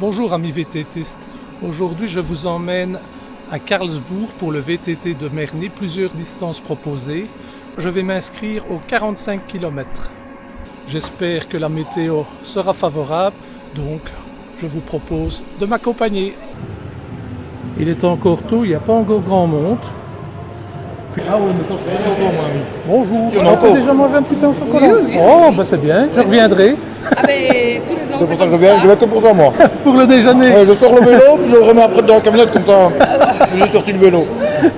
Bonjour amis VTTistes, aujourd'hui je vous emmène à Karlsbourg pour le VTT de Merney, plusieurs distances proposées. Je vais m'inscrire aux 45 km. J'espère que la météo sera favorable, donc je vous propose de m'accompagner. Il est encore tôt, il n'y a pas encore grand monde. Ah oui, mais bonjour, on peut déjà manger un petit pain au chocolat? Oui. Oh, ben c'est bien, je reviendrai. Ah ben tous les ans C'est c'est pour ça que comme je viens, ça. je vais que pour toi moi. Pour le déjeuner. Ouais, je sors le vélo, puis je le remets après dans la camionnette comme ça. J'ai sorti le vélo.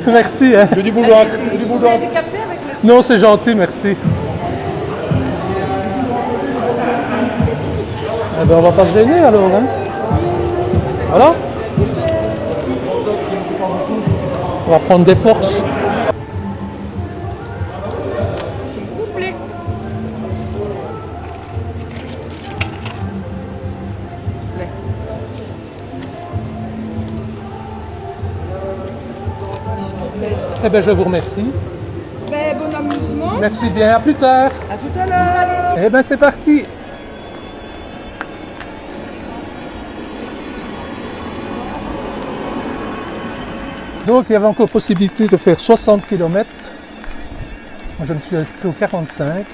Merci. Hein. Je dis bonjour. Je dis Vous bonjour. avez des cafés avec le... Non, c'est gentil, merci. Eh ben, on va pas se gêner alors. Hein. Voilà. On va prendre des forces. Couplé. Eh bien, je vous remercie. Ben bon amusement. Merci bien, à plus tard. À tout à l'heure. Eh bien, c'est parti. Donc, il y avait encore possibilité de faire 60 km. Moi, je me suis inscrit aux 45.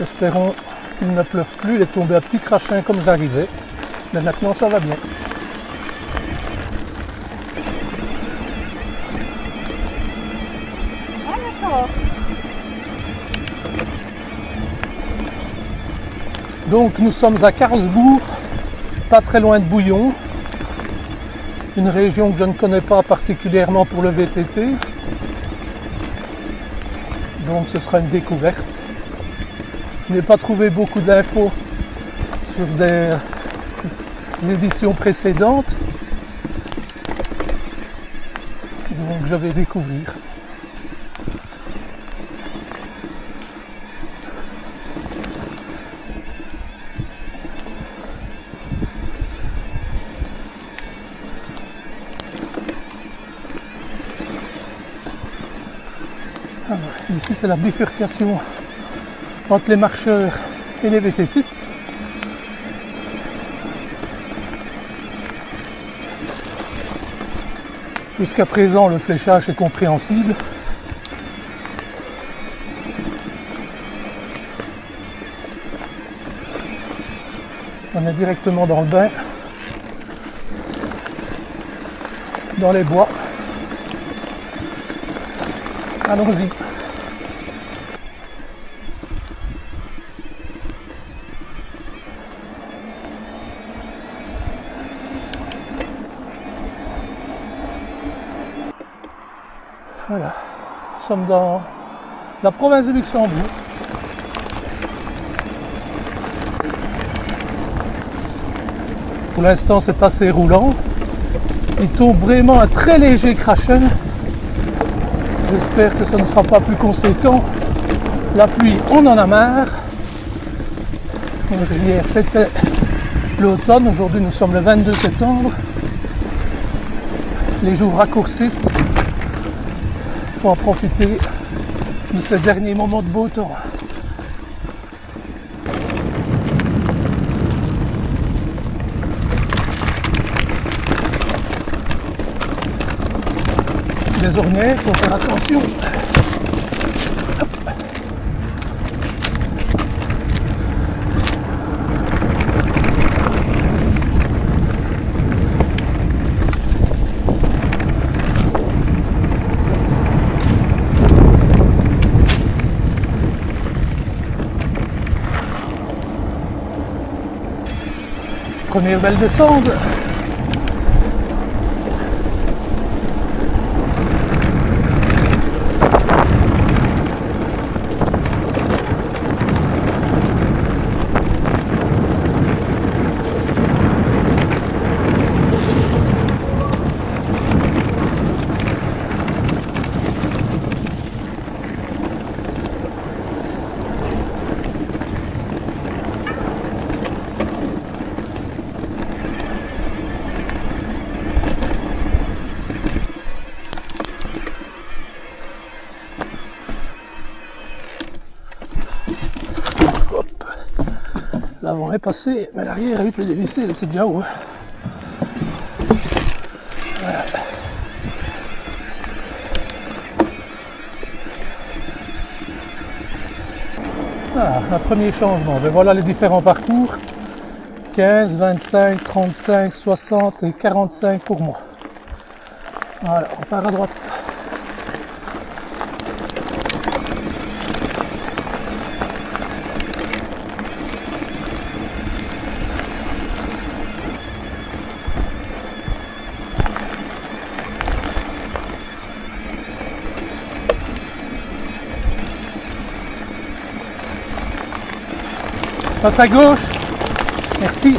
Espérons qu'il ne pleuve plus. Il est tombé à petit crachin comme j'arrivais. Mais maintenant, ça va bien. Ah d'accord. Donc, nous sommes à Karlsbourg, pas très loin de Bouillon. Une région que je ne connais pas particulièrement pour le VTT. Donc ce sera une découverte. Je n'ai pas trouvé beaucoup d'infos sur des éditions précédentes. Donc je vais découvrir. Alors, ici c'est la bifurcation entre les marcheurs et les VTTistes. Jusqu'à présent le fléchage est compréhensible. On est directement dans le bain, dans les bois. Allons-y. Voilà, nous sommes dans la province de Luxembourg. Pour l'instant, c'est assez roulant. Il tombe vraiment un très léger crachin. J'espère que ce ne sera pas plus conséquent. La pluie, on en a marre. Hier, c'était l'automne. Aujourd'hui, nous sommes le 22 septembre. Les jours raccourcissent. Il faut en profiter de ces derniers moments de beau temps. Désormais, il faut faire attention. Première belle descente. l'avant est passé, mais l'arrière a eu plus difficile, c'est déjà haut. Voilà. Ah, un premier changement. Mais voilà les différents parcours. 15, 25, 35, 60 et 45 pour moi. Voilà, on part à droite. Passe à gauche. Merci.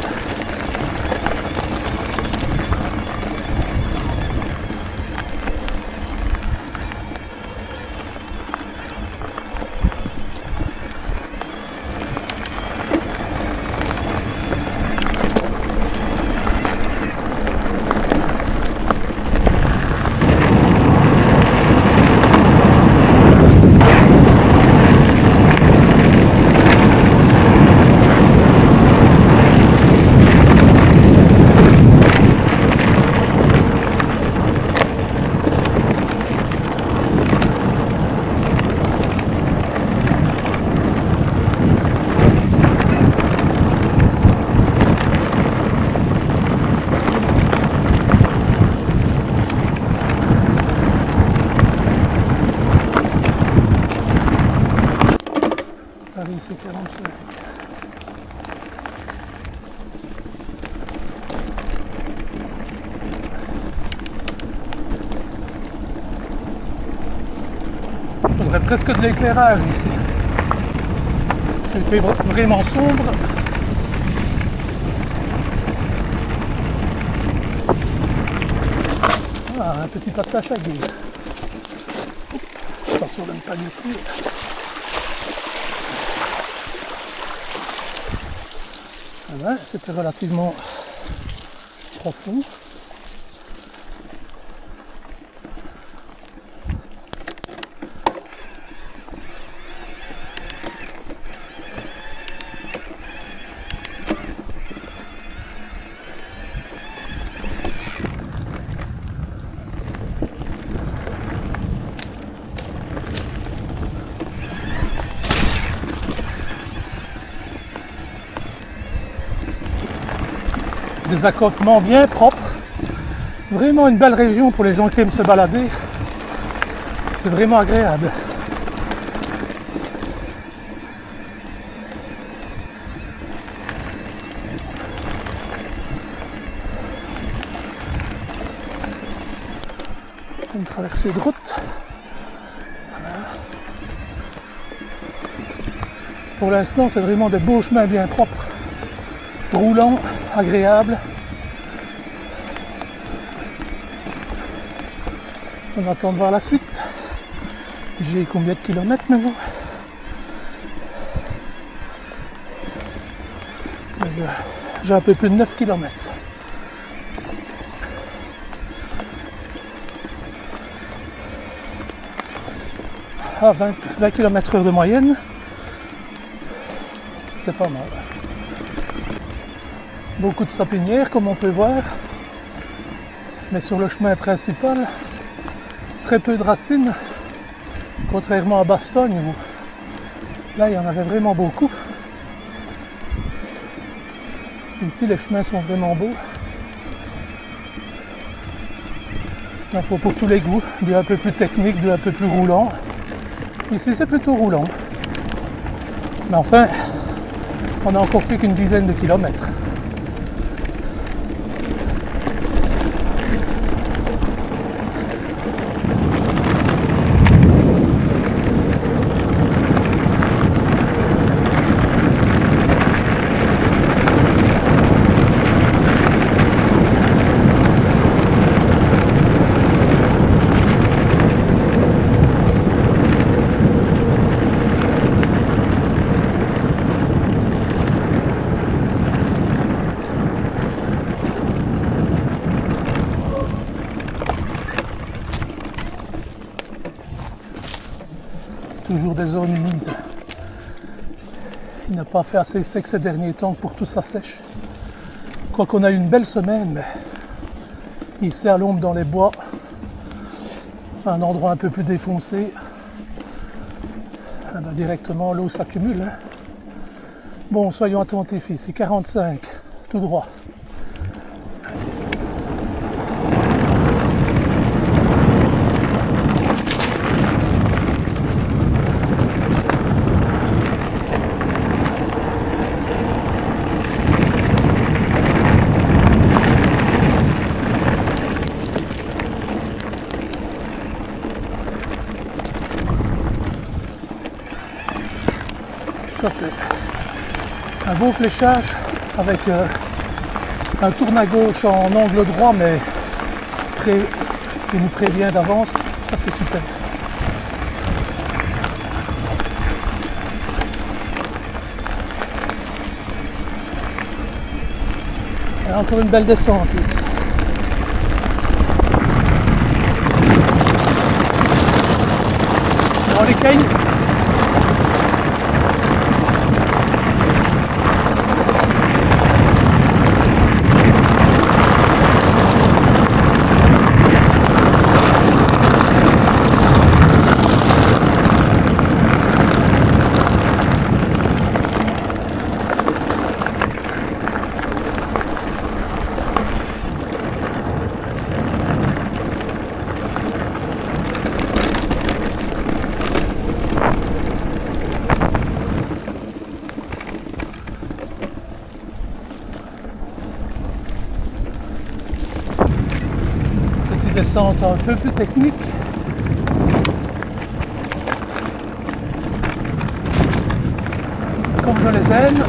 Paris, c'est 45. Il faudrait presque de l'éclairage ici. Il fait vraiment sombre. Ah, un petit passage à guide. Attention de ne pas glisser. Voilà, c'était relativement profond. Des accotements bien propres. Vraiment une belle région pour les gens qui aiment se balader. C'est vraiment agréable. Une traversée de route. Voilà. Pour l'instant, c'est vraiment des beaux chemins bien propres. Roulants, agréables. On attend de voir la suite. J'ai combien de kilomètres maintenant? J'ai un peu plus de 9 km. À 20 km/h de moyenne. C'est pas mal. Beaucoup de sapinières comme on peut voir, mais sur le chemin principal, très peu de racines, contrairement à Bastogne où là il y en avait vraiment beaucoup. Ici les chemins sont vraiment beaux. Il faut pour tous les goûts, du un peu plus technique, du un peu plus roulant. Ici c'est plutôt roulant. Mais enfin, on n'a encore fait qu'une dizaine de kilomètres. Toujours des zones humides. Il n'a pas fait assez sec ces derniers temps pour que tout ça sèche. Quoi qu'on a eu une belle semaine, mais ici à l'ombre dans les bois, un endroit un peu plus défoncé, directement l'eau s'accumule. Hein. Bon, soyons attentifs ici, 45, tout droit. Ça c'est un beau fléchage avec un tourne à gauche en angle droit mais qui nous prévient d'avance. Ça c'est super. Et encore une belle descente ici. Dans les cailles. Descente un peu plus technique. Comme je les aime.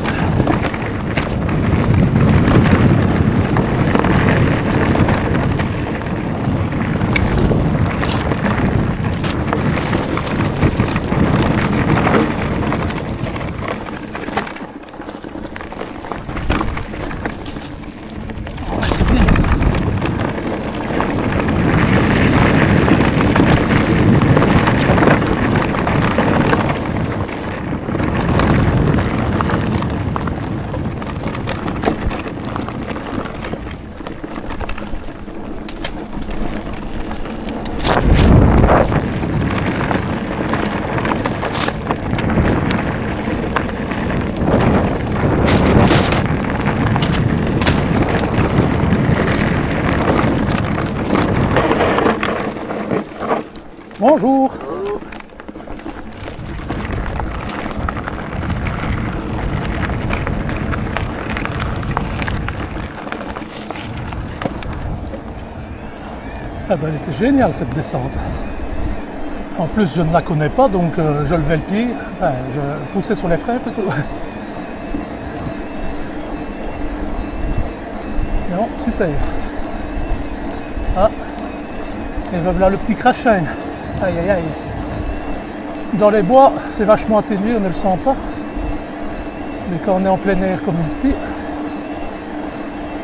Bonjour. Ah ben, elle était géniale cette descente. En plus je ne la connais pas donc je levais le pied, enfin, je poussais sur les freins plutôt. Non, super. Ah, et voilà le petit crachin. Aïe aïe aïe. Dans les bois, c'est vachement atténué, on ne le sent pas. Mais quand on est en plein air comme ici,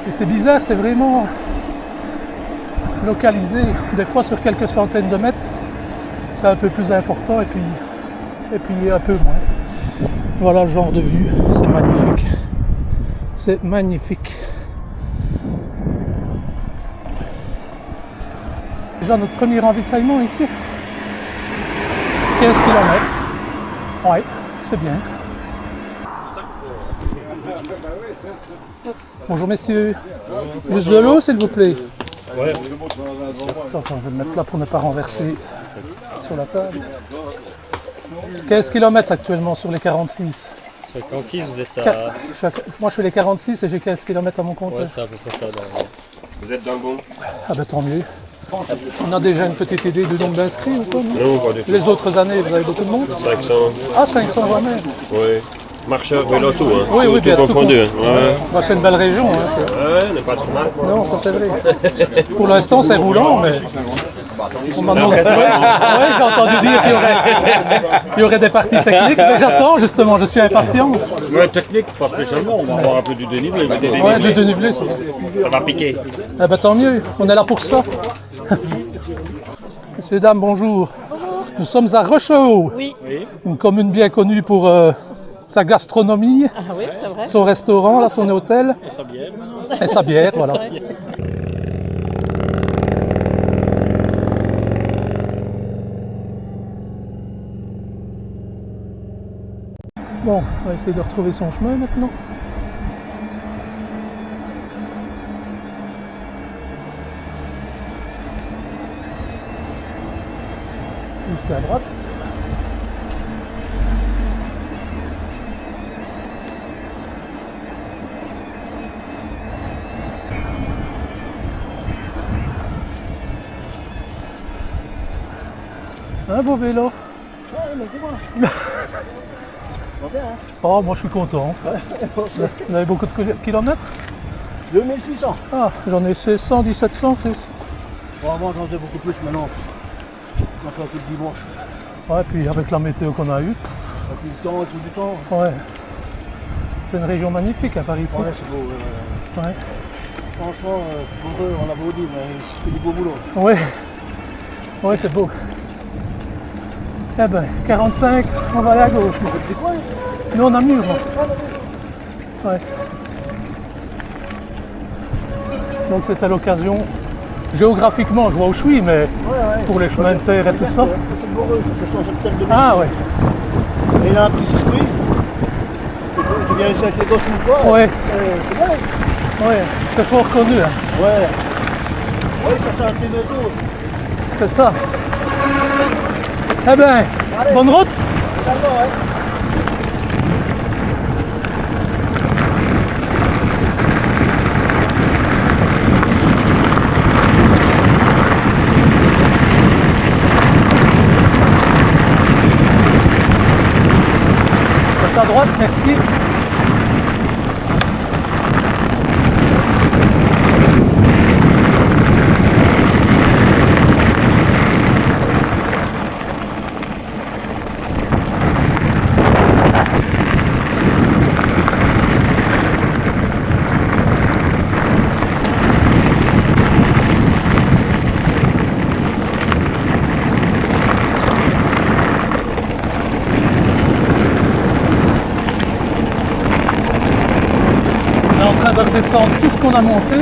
et c'est bizarre, c'est vraiment localisé. Des fois sur quelques centaines de mètres, c'est un peu plus important et puis un peu moins. Voilà le genre de vue, c'est magnifique. C'est magnifique. Déjà notre premier ravitaillement ici. 15 km. Ouais, c'est bien. Bonjour messieurs. Juste de l'eau s'il vous plaît. Ouais. Attends, je vais me mettre là pour ne pas renverser sur la table. 15 km actuellement sur les 46. Sur les 46, vous êtes à... Moi je fais les 46 et j'ai 15 km à mon compte. Ouais, c'est à peu près ça. Vous êtes dans le bon? Ah ben tant mieux. On a déjà une petite idée du nombre d'inscrits ou quoi? Non, pas du tout. Les autres années, vous avez beaucoup de monde? 500. Ah, 500 quand même. Oui. Marcheurs, vélo, tout. Hein. Oui, oui, tout bien confondu. tout. Ouais. Bah, c'est une belle région. Hein, Ouais, n'est pas trop mal. non, ça c'est vrai. Pour l'instant, c'est roulant, mais... On m'en demande... Ouais, j'ai entendu dire qu'il y aurait des parties techniques, mais j'attends justement, je suis impatient. Ouais, technique, pas spécialement. On va avoir un peu du dénivelé. Ouais, de dénivelé, ça va. Ça va piquer. Eh ben tant mieux, on est là pour ça. Messieurs, dames, bonjour. Bonjour. Nous sommes à Rochehaut, Oui. une commune bien connue pour sa gastronomie, Ah oui, c'est vrai. son restaurant, là, son hôtel. Et sa bière, voilà. Bon, on va essayer de retrouver son chemin maintenant. Ici à droite. Un beau vélo. Oh, moi je suis content. Vous avez beaucoup de kilomètres? 2600. Ah, j'en ai 1600, 1700, c'est... Bon, avant j'en faisais beaucoup plus, maintenant on fait un peu de dimanche. Ouais, puis avec la météo qu'on a eue, Et puis le temps, et tout du temps. ouais. C'est une région magnifique à Paris ici. Ouais, c'est beau. Ouais. Franchement, pour eux, on a beau dire, mais c'est du beau boulot. Ouais, ouais, c'est beau. Eh ben, 45, on va aller à gauche. Nous, C'est quoi? nous on a Namur. Ouais. Donc c'était l'occasion. Géographiquement, je vois où je suis, mais pour les chemins de terre et tout ça. C'est Bourreux, c'est sur cette tête de Ah ouais, Et il y a un petit circuit. Tu viens ici avec les gosses ou quoi? ouais, C'est bien. ouais, c'est fort connu, hein. Ouais. Oui, ça c'est un petit auto. C'est ça. Eh ben, bonne route. Totalement, ouais. Passe à droite, merci. On est en train de redescendre tout ce qu'on a monté.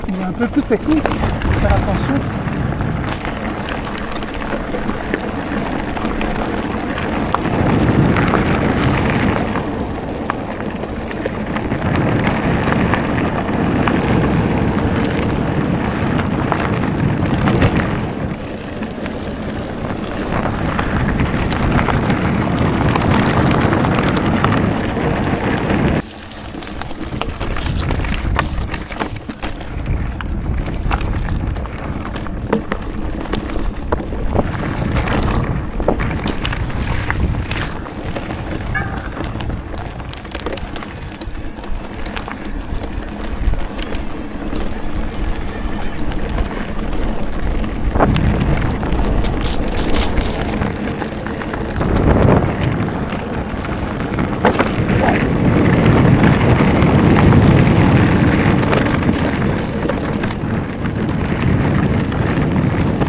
Il est un peu plus technique, faut faire attention.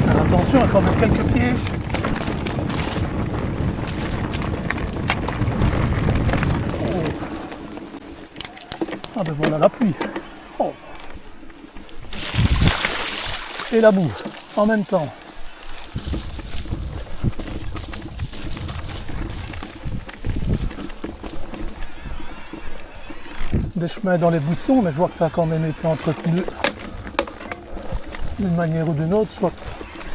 Attention, il y a quand même quelques pièges. Ah ben voilà la pluie. Oh. Et la boue en même temps. Des chemins dans les buissons, mais je vois que ça a quand même été entretenu d'une manière ou d'une autre, soit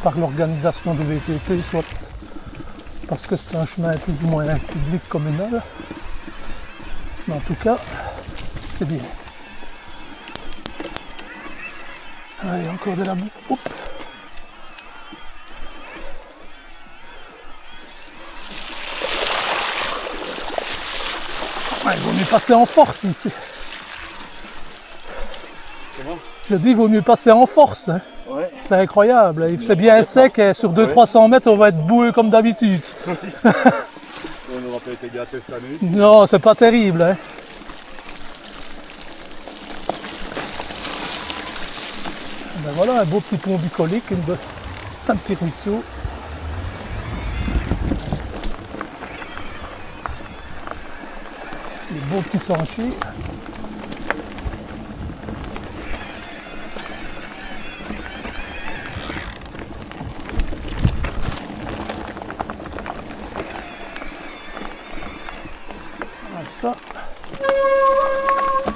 par l'organisation du VTT, soit parce que c'est un chemin plus ou moins public communal. Mais en tout cas, c'est bien. Allez, encore de la boue. Hop. Ouais, il vaut mieux passer en force ici. Je dis, il vaut mieux passer en force. Hein. Ouais. C'est incroyable. C'est bien sec et sur 200-300 mètres, on va être boueux comme d'habitude. On n'aura pas été gâtés cette année. Non, c'est pas terrible. Hein. Ben voilà, un beau petit pont bucolique, un petit ruisseau. Les beaux petits sentiers. Voilà, ça,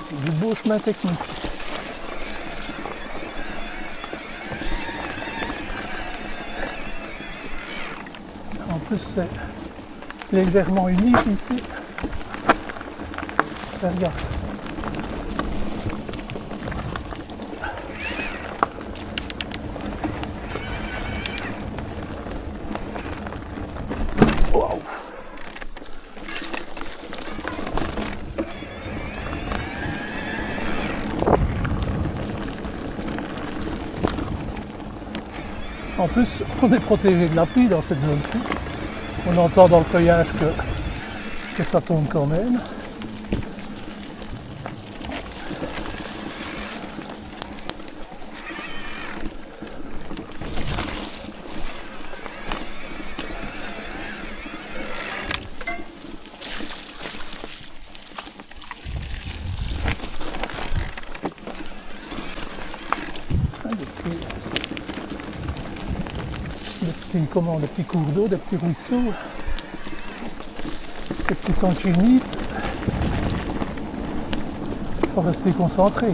c'est du beau chemin technique. En plus, c'est légèrement humide ici. Faire gaffe. Wow. En plus, on est protégé de la pluie dans cette zone-ci. On entend dans le feuillage que ça tombe quand même. Des petits cours d'eau, des petits ruisseaux, des petits sentiers humides. Il faut rester concentré.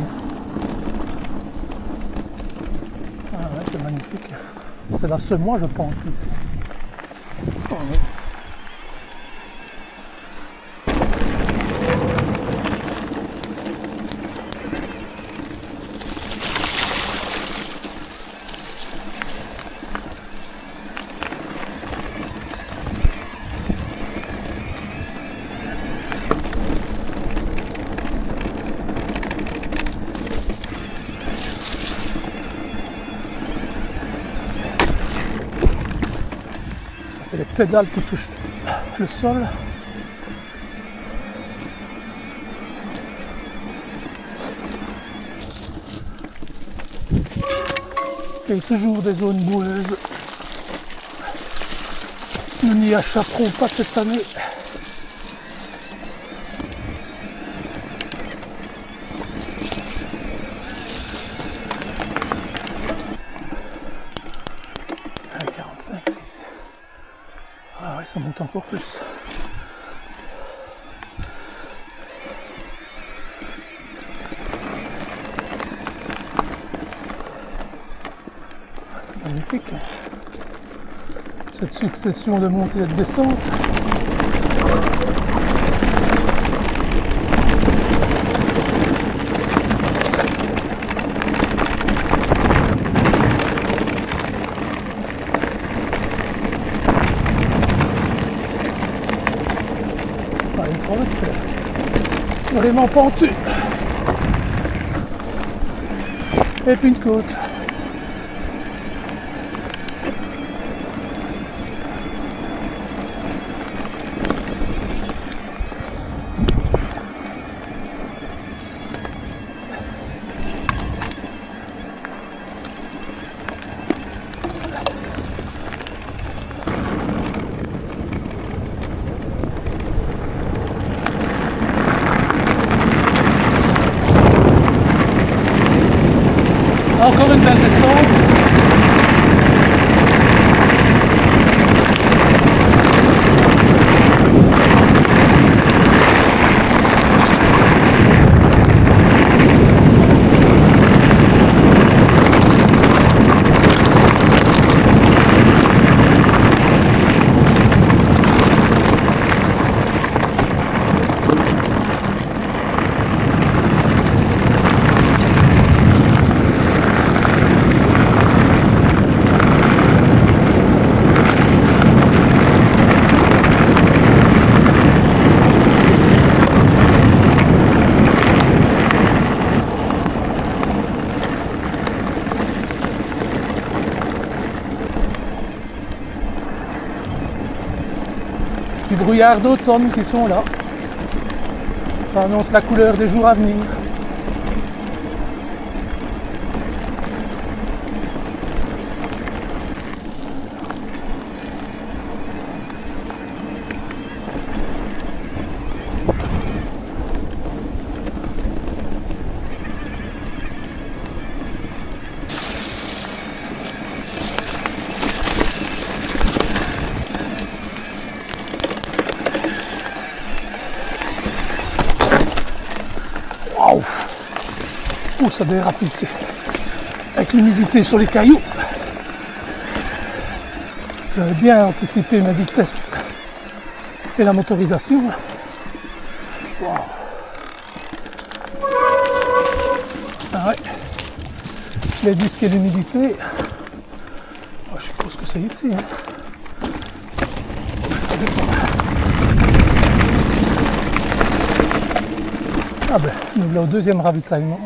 Ah ouais, c'est magnifique. C'est la semoie, je pense, ici. Oh, ouais. C'est les pédales qui touchent le sol. Il y a toujours des zones boueuses. Nous n'y échapperons pas cette année. Ah ouais, ça monte encore plus. Magnifique. Cette succession de montées et de descentes. C'est vraiment pentu. Et puis une côte. Encore une belle descente. Petits brouillards d'automne qui sont là. Ça annonce la couleur des jours à venir. Waouh! Oh, ça dérape ici. Avec l'humidité sur les cailloux. J'avais bien anticipé ma vitesse et la motorisation. Wow. Ah ouais. Les disques et l'humidité. Oh, je suppose que c'est ici. Hein. Ça descend. Ah ben, nous voilà au deuxième ravitaillement.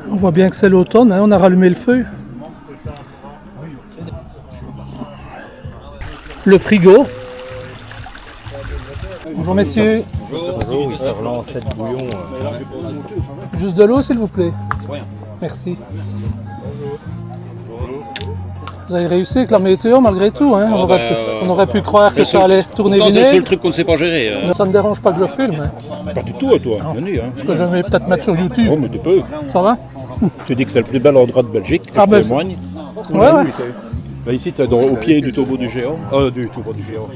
On voit bien que c'est l'automne, hein, on a rallumé le feu. Le frigo. Bonjour messieurs. Bonjour, oui, ça relance cette bouillon. Juste de l'eau s'il vous plaît. Merci. Vous avez réussi avec la météo malgré tout, hein. On aurait pu croire que ça allait tourner Pourtant, c'est le seul vinaigre. truc qu'on ne sait pas gérer. Mais ça ne dérange pas que je filme. Hein. Pas du tout à toi, Denis. Hein. Parce que je vais peut-être mettre sur YouTube. Oh, mais tu peux. Ça va? Tu dis que c'est le plus bel endroit de Belgique, que Ah, je ben, témoigne. Ouais, ouais. Bah, ici, tu es au pied du tombeau du géant. Du tombeau du géant.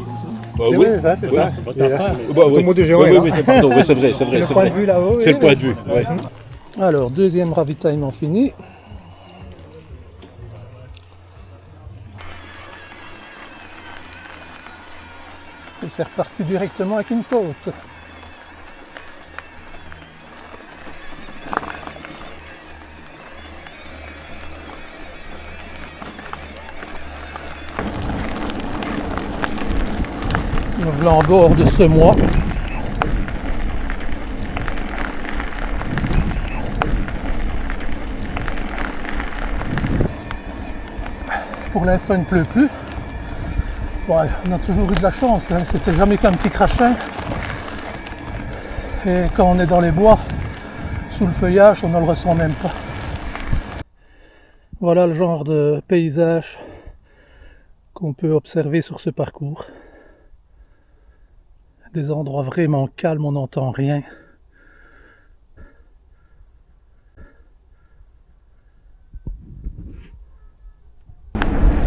Bah, oui, c'est ça, c'est ça. Bah, oui. tombeau du géant Oui, est oui, là. oui, pardon, oui, c'est vrai, c'est vrai. Le point de vue là-haut. C'est le point de vue, ouais. Alors, deuxième ravitaillement fini. Et c'est reparti directement avec une côte. Nous voilà en dehors de ce mois. Pour l'instant, il ne pleut plus. Ouais, on a toujours eu de la chance, hein. C'était jamais qu'un petit crachin. Et quand on est dans les bois, sous le feuillage, on ne le ressent même pas. Voilà le genre de paysage qu'on peut observer sur ce parcours. Des endroits vraiment calmes, on n'entend rien.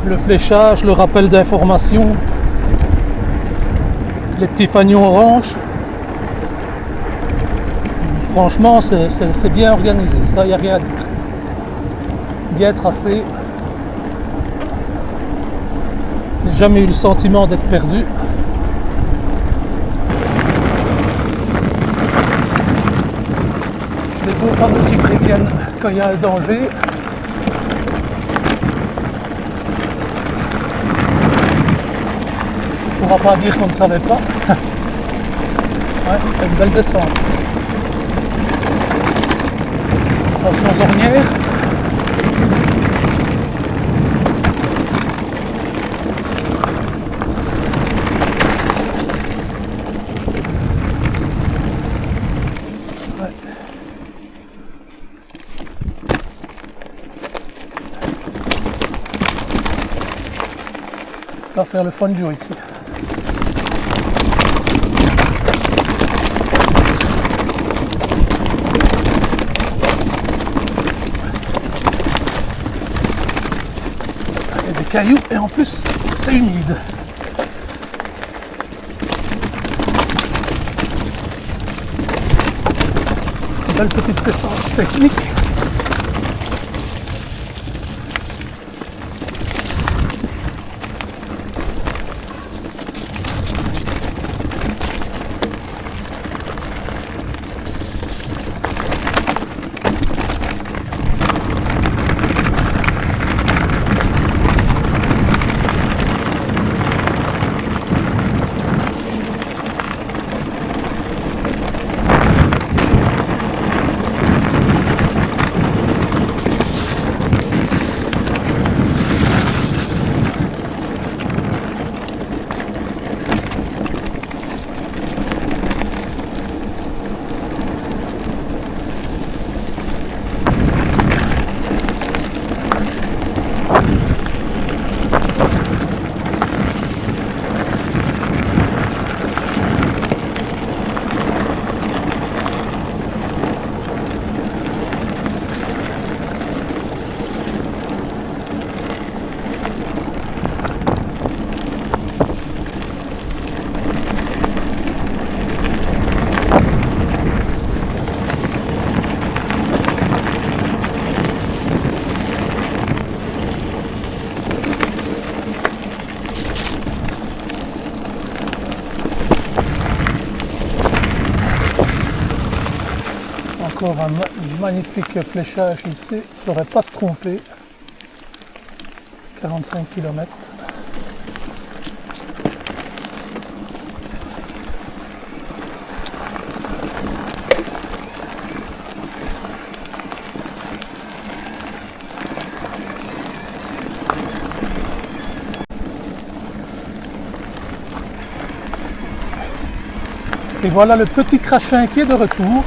Le fléchage, le rappel d'information, les petits fanions orange. Franchement, c'est bien organisé, ça, il n'y a rien à dire. Bien tracé. Je n'ai jamais eu le sentiment d'être perdu. Des beaux panneaux qui préviennent quand il y a un danger. On ne pourra pas dire qu'on ne savait pas. Ouais, c'est une belle descente. Attention aux ornières. Ouais. On va faire le fun jour ici. Il y a des cailloux et en plus c'est humide. Une belle petite descente technique. Encore un magnifique fléchage ici, il ne saurait pas se tromper. 45 km. Et voilà le petit Crachin qui est de retour.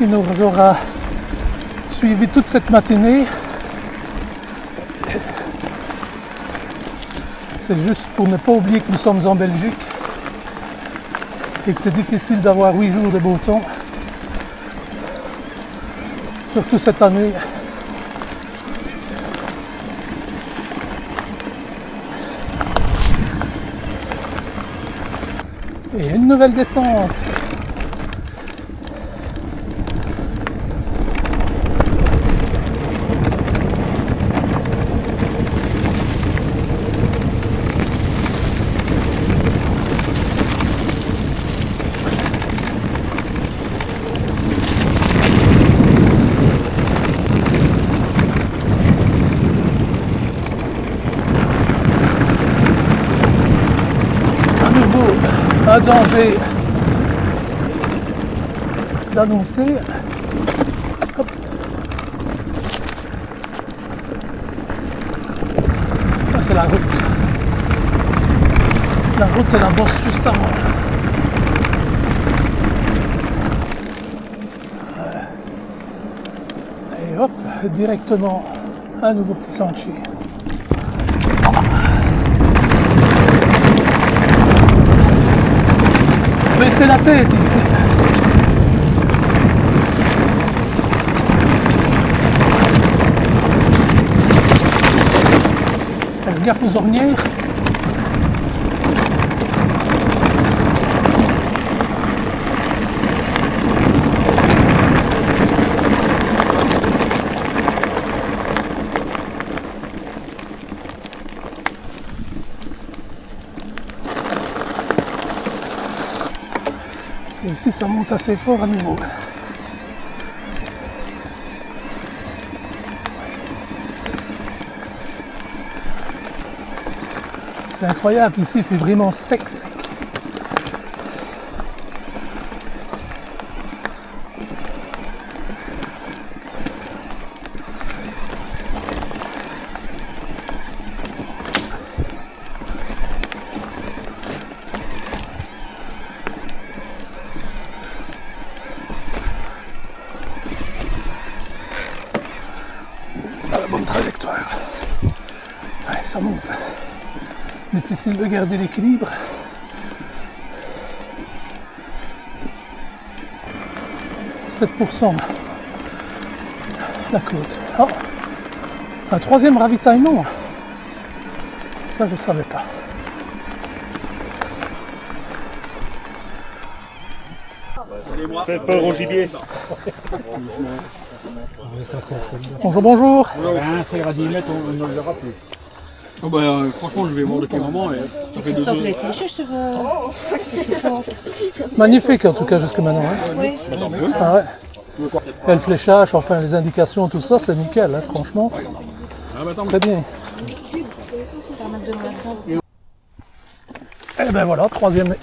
Il nous aura suivi toute cette matinée. C'est juste pour ne pas oublier que nous sommes en Belgique et que c'est difficile d'avoir 8 jours de beau temps. Surtout cette année. Et une nouvelle descente. Un danger d'annoncer. Hop. Ça c'est la route. La route et la bosse juste avant. Et hop, directement un nouveau petit sentier. Baissez la tête ici. Faites gaffe aux ornières. Et ici, ça monte assez fort à nouveau. C'est incroyable, ici, il fait vraiment sec. La bonne trajectoire. Ouais, ça monte. Difficile de garder l'équilibre. « 7% la côte. Oh, un troisième ravitaillement. Ça, je ne savais pas. Faites peur au gibier. Bonjour, bonjour. Ça ira 10 mètres, on ne le verra plus. Oh bah, franchement, je vais voir de quel moment. Ça fait Christophe l'été, je sur Magnifique en tout cas jusque maintenant. Hein. oui. Ah ouais. Et le fléchage, enfin les indications, tout ça, c'est nickel, hein, franchement. Très bien. Et ben voilà, troisième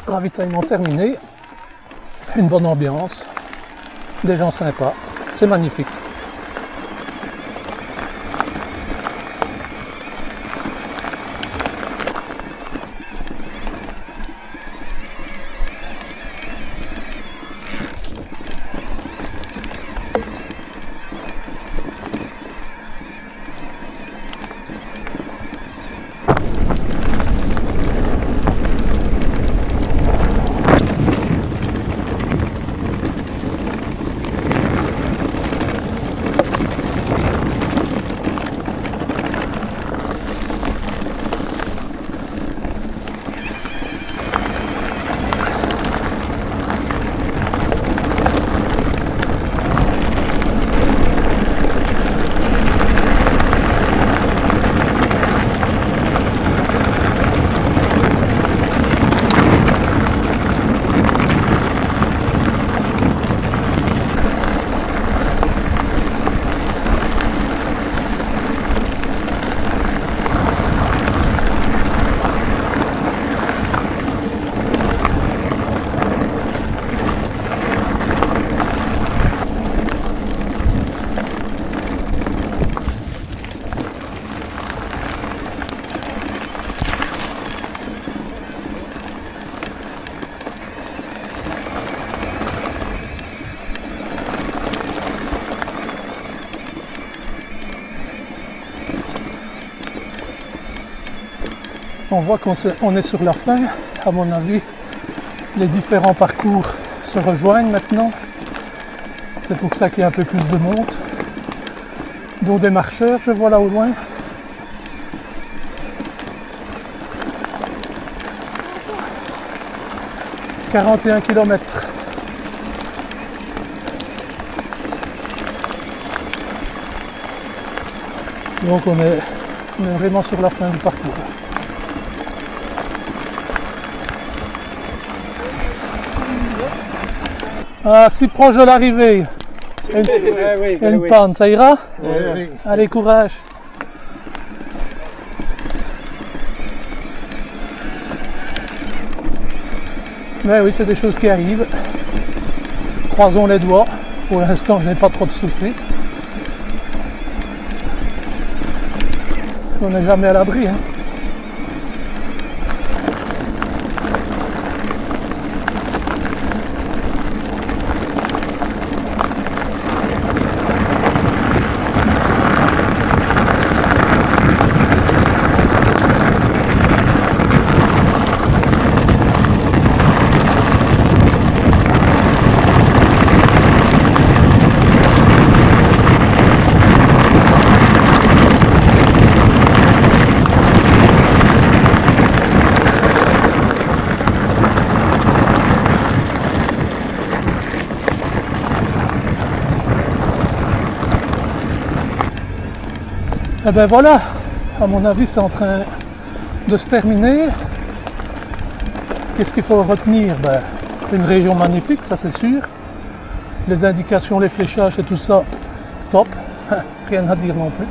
ravitaillement terminé. Une bonne ambiance, des gens sympas, c'est magnifique. On voit qu'on est sur la fin. À mon avis, les différents parcours se rejoignent maintenant. C'est pour ça qu'il y a un peu plus de monde. Dont des marcheurs, je vois là au loin. « 41 km. Donc on est vraiment sur la fin du parcours. Ah, si proche de l'arrivée. Une panne, ça ira? Allez, courage. Mais oui, c'est des choses qui arrivent. Croisons les doigts. Pour l'instant, je n'ai pas trop de soucis. On n'est jamais à l'abri, hein. Et ben voilà, à mon avis c'est en train de se terminer. Qu'est-ce qu'il faut retenir? Ben, une région magnifique, ça c'est sûr. Les indications, les fléchages et tout ça, top. Rien à dire non plus.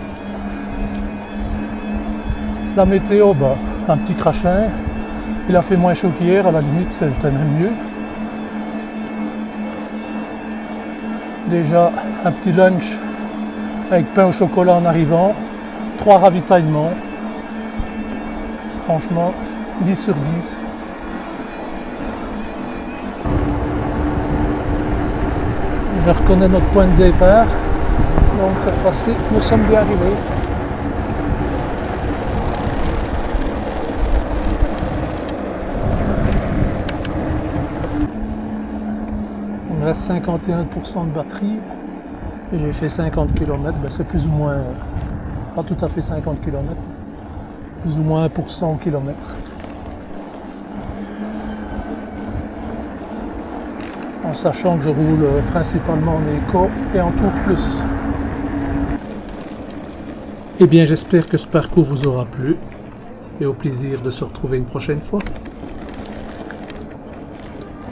La météo, ben, un petit crachin. Il a fait moins chaud qu'hier, à la limite c'était même mieux. Déjà un petit lunch avec pain au chocolat en arrivant. 3 ravitaillements, franchement 10 sur 10. Je reconnais notre point de départ, donc cette fois-ci nous sommes bien arrivés. Il me reste 51% de batterie et j'ai fait 50 km, ben c'est plus ou moins... pas tout à fait 50 km, plus ou moins 1% au kilomètre. En sachant que je roule principalement en éco et en tour plus. Eh bien j'espère que ce parcours vous aura plu et au plaisir de se retrouver une prochaine fois.